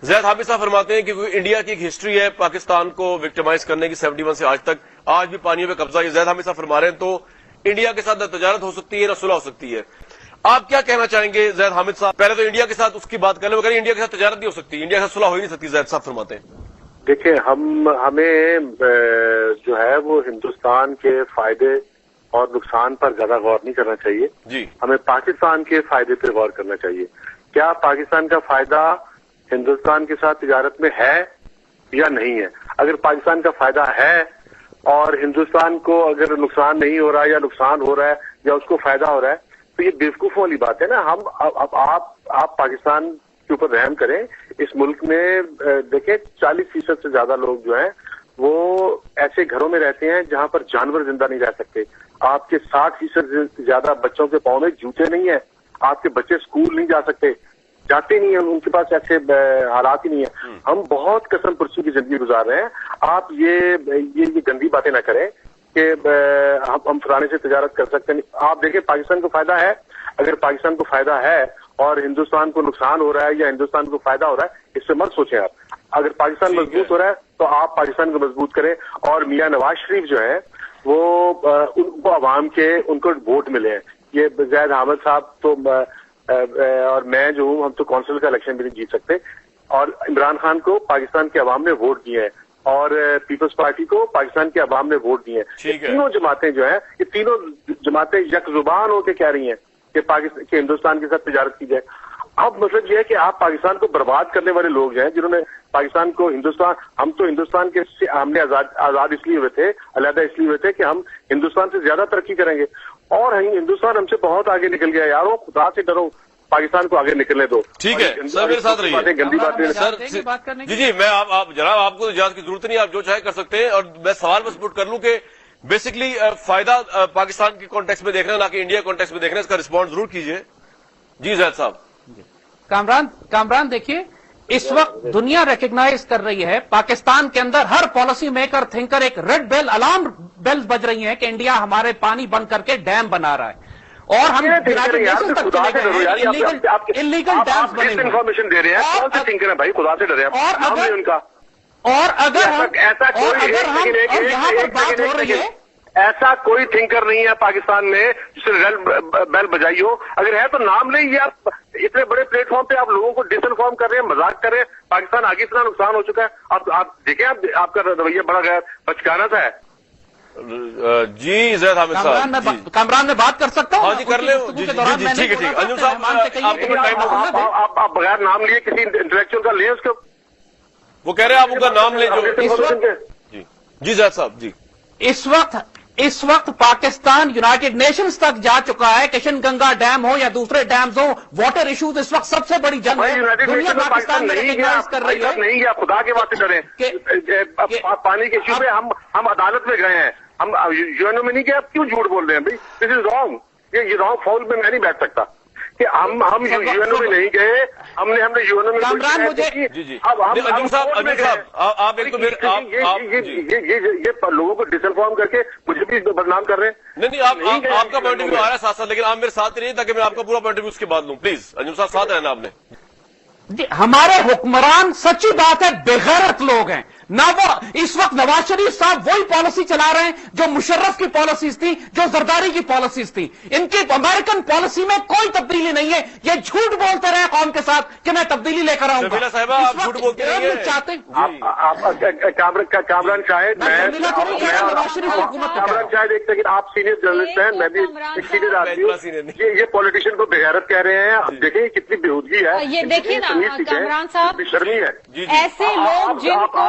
زید حامد صاحب فرماتے ہیں کہ انڈیا کی ایک ہسٹری ہے پاکستان کو وکٹمائز کرنے کی 71 سے آج بھی پانیوں پہ قبضہ. یہ زید حامد صاحب فرما رہے ہیں تو انڈیا کے ساتھ نہ تجارت ہو سکتی ہے نہ صلح ہو سکتی ہے. آپ کیا کہنا چاہیں گے زید حامد صاحب؟ پہلے تو انڈیا کے ساتھ اس کی بات کر لیں. وہ کہہ رہے ہیں انڈیا کے ساتھ تجارت نہیں ہو سکتی, انڈیا کے ساتھ صلح ہو ہی نہیں سکتی. زید صاحب فرماتے ہیں دیکھیں ہمیں جو ہے وہ ہندوستان کے فائدے اور نقصان پر زیادہ غور نہیں کرنا چاہیے جی. ہمیں پاکستان کے فائدے پر غور کرنا چاہیے. کیا پاکستان کا فائدہ ہندوستان کے ساتھ تجارت میں ہے یا نہیں ہے؟ اگر پاکستان کا فائدہ ہے اور ہندوستان کو اگر نقصان نہیں ہو رہا یا نقصان ہو رہا ہے یا اس کو فائدہ ہو رہا ہے تو یہ بیوقوفوں والی بات ہے نا. آپ پاکستان کے اوپر رحم کریں. اس ملک میں دیکھیں 40% سے زیادہ لوگ جو ہیں وہ ایسے گھروں میں رہتے ہیں جہاں پر جانور زندہ نہیں رہ سکتے. آپ کے 60% سے زیادہ بچوں کے پاؤں میں جوتے نہیں ہیں. آپ کے بچے اسکول نہیں جا سکتے, جاتے نہیں ہیں, ان کے پاس ایسے حالات ہی نہیں ہیں. ہم بہت قسم پرسی کی زندگی گزار رہے ہیں. آپ یہ گندی باتیں نہ کریں کہ ہم فلانے سے تجارت کر سکتے ہیں. آپ دیکھیں پاکستان کو فائدہ ہے. اگر پاکستان کو فائدہ ہے اور ہندوستان کو نقصان ہو رہا ہے یا ہندوستان کو فائدہ ہو رہا ہے, اس سے مت سوچیں آپ. اگر پاکستان مضبوط ہو رہا ہے تو آپ پاکستان کو مضبوط کریں. اور میاں نواز شریف جو ہے وہ ان کو عوام کے ان کو ووٹ ملے ہیں. یہ زید حامد صاحب تو اور میں جو ہوں ہم تو کونسل کا الیکشن بھی نہیں جیت سکتے. اور عمران خان کو پاکستان کے عوام نے ووٹ دیے ہیں اور پیپلز پارٹی کو پاکستان کے عوام نے ووٹ دیے ہیں. یہ تینوں جماعتیں جو ہیں یہ تینوں جماعتیں یک زبان ہو کے کہہ رہی ہیں کہ ہندوستان کے ساتھ تجارت کی جائے. اب مطلب یہ ہے کہ آپ پاکستان کو برباد کرنے والے لوگ جو ہیں جنہوں نے پاکستان کو ہم تو ہندوستان کے ہم نے آزاد اس لیے ہوئے تھے, علیحدہ اس لیے ہوئے تھے کہ ہم ہندوستان سے زیادہ ترقی کریں گے. اور ہندوستان ہم سے بہت آگے نکل گیا. یارو خدا سے ڈرو, پاکستان کو آگے نکلنے دو. ٹھیک ہے سر, میرے ساتھ رہیے. گندی باتیں سر جی میں جناب آپ کو اجازت کی ضرورت نہیں, آپ جو چاہے کر سکتے ہیں. اور میں سوال بس پٹ کر لوں کہ بیسکلی فائدہ پاکستان کے کانٹیکس میں دیکھ رہے ہیں نہ کہ انڈیا کانٹیکس میں دیکھ رہے ہیں. اس کا رسپانس ضرور کیجیے. جی زید صاحب. کامران دیکھیے اس وقت دنیا ریکگنائز کر رہی ہے پاکستان کے اندر ہر پالیسی میکر تھنکر ایک ریڈ بیل الارم بیلز بج رہی ہیں کہ انڈیا ہمارے پانی بند کر کے ڈیم بنا رہا ہے. اور ہم انلیگل ڈیمز بنے انفارمیشن دے رہے ہیں. کون سے تھنکر ہیں بھائی, خدا سے ڈرے ہیں ان کا. اور اگر یہاں پر بات ہو رہی ہے ایسا کوئی تھنکر نہیں ہے پاکستان میں جس نے ریل بیل بجائی ہو. اگر ہے تو نام لیں. یہ آپ اتنے بڑے پلیٹ فارم پہ آپ لوگوں کو ڈس انفارم کر رہے ہیں, مذاق کر رہے ہیں. پاکستان آگے اتنا نقصان ہو چکا ہے. آپ دیکھیں آپ کا رویہ بڑا غیر بچکانا سا ہے. جی زید حامد صاحب کامران میں بات کر سکتا ہوں. ہاں جی کر لیں. ٹھیک ہے انجم صاحب آپ بغیر نام لیے کسی انٹلیکچوئل کا لیں اس کو. وہ کہہ رہے ہیں آپ ان کا نام لیں جو جی زید صاحب. جی اس وقت پاکستان یونائٹڈ نیشنز تک جا چکا ہے. کشن گنگا ڈیم ہو یا دوسرے ڈیمز ہو, واٹر ایشوز اس وقت سب سے بڑی جنگ ہے. دنیا پاکستان میں ریکگنائز کر رہی ہے. نہیں گیا, خدا کے واسطے ڈریں. پانی کے ایشو پہ ہم عدالت میں گئے ہیں. ہم یو این او میں نہیں گئے. آپ کیوں جھوٹ بول رہے ہیں بھائی؟ دس از رانگ. یہ رانگ فال میں نہیں بیٹھ سکتا کہ ہم یو این او میں نہیں گئے. ہم نے یو این او میں یہ لوگوں کو ڈس انفارم کر کے مجھے بھی بدنام کر رہے ہیں. نہیں آپ کا پوائنٹ آف ویو آ رہا ہے ساتھ ساتھ, لیکن آپ میرے ساتھ رہیے تاکہ میں آپ کا پورا پوائنٹ آف ویو اس کے بعد لوں. پلیز انجم صاحب ساتھ رہنا. آپ نے ہمارے حکمران سچی بات ہے بےغیرت لوگ ہیں. نہ وہ اس وقت نواز شریف صاحب وہی پالیسی چلا رہے ہیں جو مشرف کی پالیسیز تھی, جو زرداری کی پالیسیز تھی. ان کی امریکن پالیسی میں کوئی تبدیلی نہیں ہے. یہ جھوٹ بولتے رہے قوم کے ساتھ کہ میں تبدیلی لے کر آؤں گا. جھوٹ بولتے چاہتے کامران شاہد ایک سیکنڈ, آپ سینئر جرنلسٹ ہیں, میں بھی ایک سینئر آدمی ہوں. یہ پولیٹیشین کو بغیرت کہہ رہے ہیں. آپ دیکھیں کتنی بےحودگی ہے. یہ دیکھیے نا کامران صاحب, شرمی ہے. ایسے لوگ جن کو